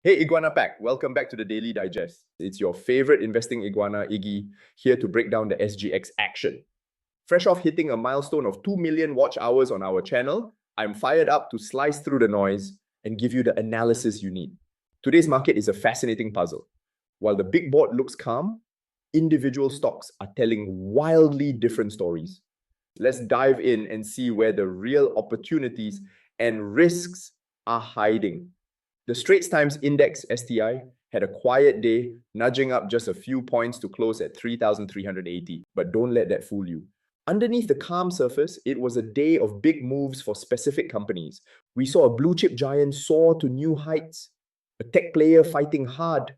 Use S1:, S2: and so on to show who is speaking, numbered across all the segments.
S1: Hey Iguana Pack, welcome back to the Daily Digest. It's your favorite investing iguana, Iggy, here to break down the SGX action. Fresh off hitting a milestone of 2 million watch hours on our channel, I'm fired up to slice through the noise and give you the analysis you need. Today's market is a fascinating puzzle. While the big board looks calm, individual stocks are telling wildly different stories. Let's dive in and see where the real opportunities and risks are hiding. The Straits Times Index STI had a quiet day, nudging up just a few points to close at 3,380. But don't let that fool you. Underneath the calm surface, it was a day of big moves for specific companies. We saw a blue chip giant soar to new heights, a tech player fighting hard,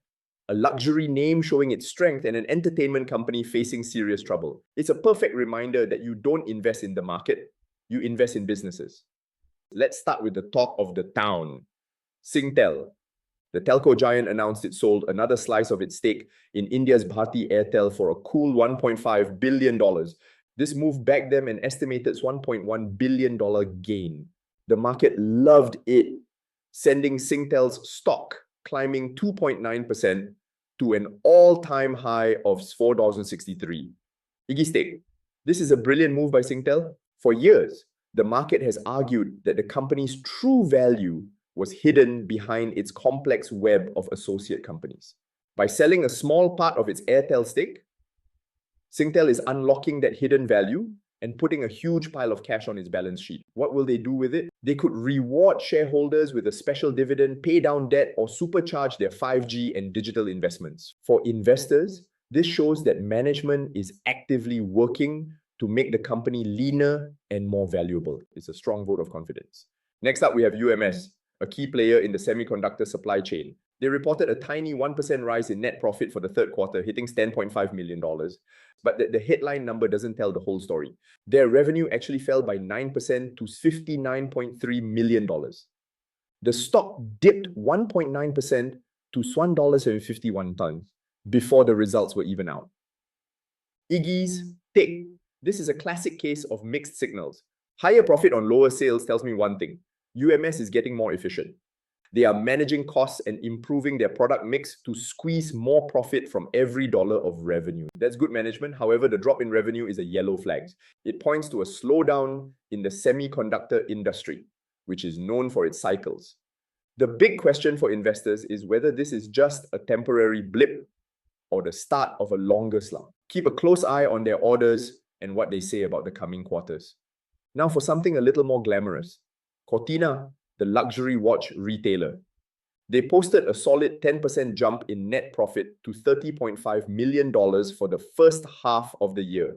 S1: a luxury name showing its strength, and an entertainment company facing serious trouble. It's a perfect reminder that you don't invest in the market, you invest in businesses. Let's start with the talk of the town. Singtel. The telco giant announced it sold another slice of its stake in India's Bharti Airtel for a cool $1.5 billion. This move backed them an estimated $1.1 billion gain. The market loved it, sending Singtel's stock climbing 2.9% to an all-time high of $4.63. Iggy stake. This is a brilliant move by Singtel. For years, the market has argued that the company's true value was hidden behind its complex web of associate companies. By selling a small part of its Airtel stake, Singtel is unlocking that hidden value and putting a huge pile of cash on its balance sheet. What will they do with it? They could reward shareholders with a special dividend, pay down debt, or supercharge their 5G and digital investments. For investors, this shows that management is actively working to make the company leaner and more valuable. It's a strong vote of confidence. Next up, we have UMS, a key player in the semiconductor supply chain. They reported a tiny 1% rise in net profit for the third quarter, hitting $10.5 million. But the headline number doesn't tell the whole story. Their revenue actually fell by 9% to $59.3 million. The stock dipped 1.9% to $1.51 before the results were even out. Iggy's take. This is a classic case of mixed signals. Higher profit on lower sales tells me one thing. UMS is getting more efficient. They are managing costs and improving their product mix to squeeze more profit from every dollar of revenue. That's good management. However, the drop in revenue is a yellow flag. It points to a slowdown in the semiconductor industry, which is known for its cycles. The big question for investors is whether this is just a temporary blip or the start of a longer slump. Keep a close eye on their orders and what they say about the coming quarters. Now for something a little more glamorous. Cortina, the luxury watch retailer. They posted a solid 10% jump in net profit to $30.5 million for the first half of the year,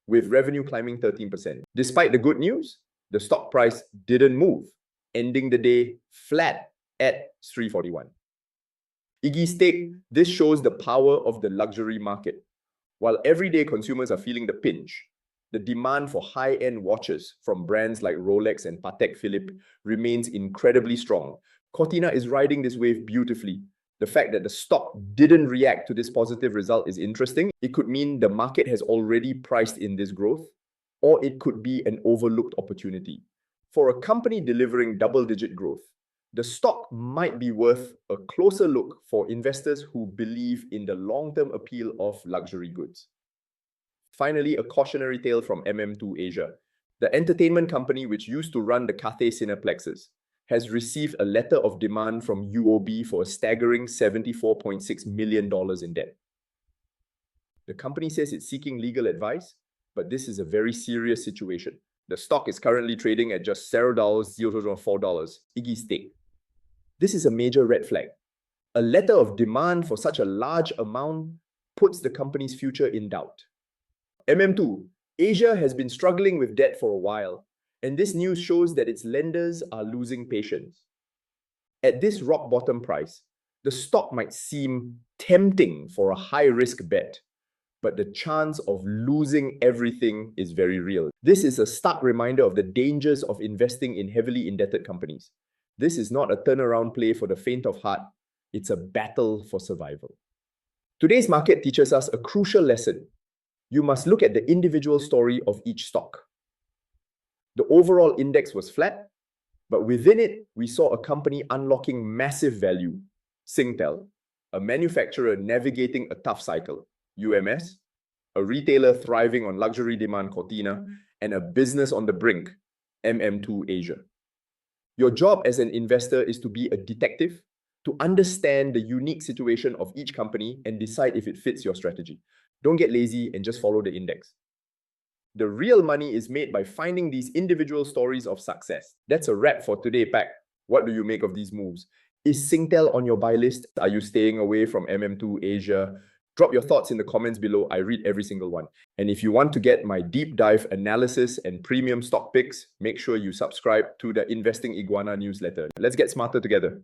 S1: with revenue climbing 13%. Despite the good news, the stock price didn't move, ending the day flat at $341. Iggy's take, this shows the power of the luxury market. While everyday consumers are feeling the pinch, the demand for high-end watches from brands like Rolex and Patek Philippe remains incredibly strong. Cortina is riding this wave beautifully. The fact that the stock didn't react to this positive result is interesting. It could mean the market has already priced in this growth, or it could be an overlooked opportunity. For a company delivering double-digit growth, the stock might be worth a closer look for investors who believe in the long-term appeal of luxury goods. Finally, a cautionary tale from MM2 Asia. The entertainment company which used to run the Cathay Cineplexes has received a letter of demand from UOB for a staggering $74.6 million in debt. The company says it's seeking legal advice, but this is a very serious situation. The stock is currently trading at just $0.04. Iggy's stake. This is a major red flag. A letter of demand for such a large amount puts the company's future in doubt. MM2 Asia has been struggling with debt for a while, and this news shows that its lenders are losing patience. At this rock bottom price, the stock might seem tempting for a high-risk bet, but the chance of losing everything is very real. This is a stark reminder of the dangers of investing in heavily indebted companies. This is not a turnaround play for the faint of heart. It's a battle for survival. Today's market teaches us a crucial lesson. You must look at the individual story of each stock. The overall index was flat, but within it, we saw a company unlocking massive value. Singtel, a manufacturer navigating a tough cycle, UMS, a retailer thriving on luxury demand, Cortina, and a business on the brink, MM2 Asia. Your job as an investor is to be a detective, to understand the unique situation of each company and decide if it fits your strategy. Don't get lazy and just follow the index. The real money is made by finding these individual stories of success. That's a wrap for today, Pack. What do you make of these moves? Is Singtel on your buy list? Are you staying away from MM2 Asia? Drop your thoughts in the comments below. I read every single one. And if you want to get my deep dive analysis and premium stock picks, make sure you subscribe to the Investing Iguana newsletter. Let's get smarter together.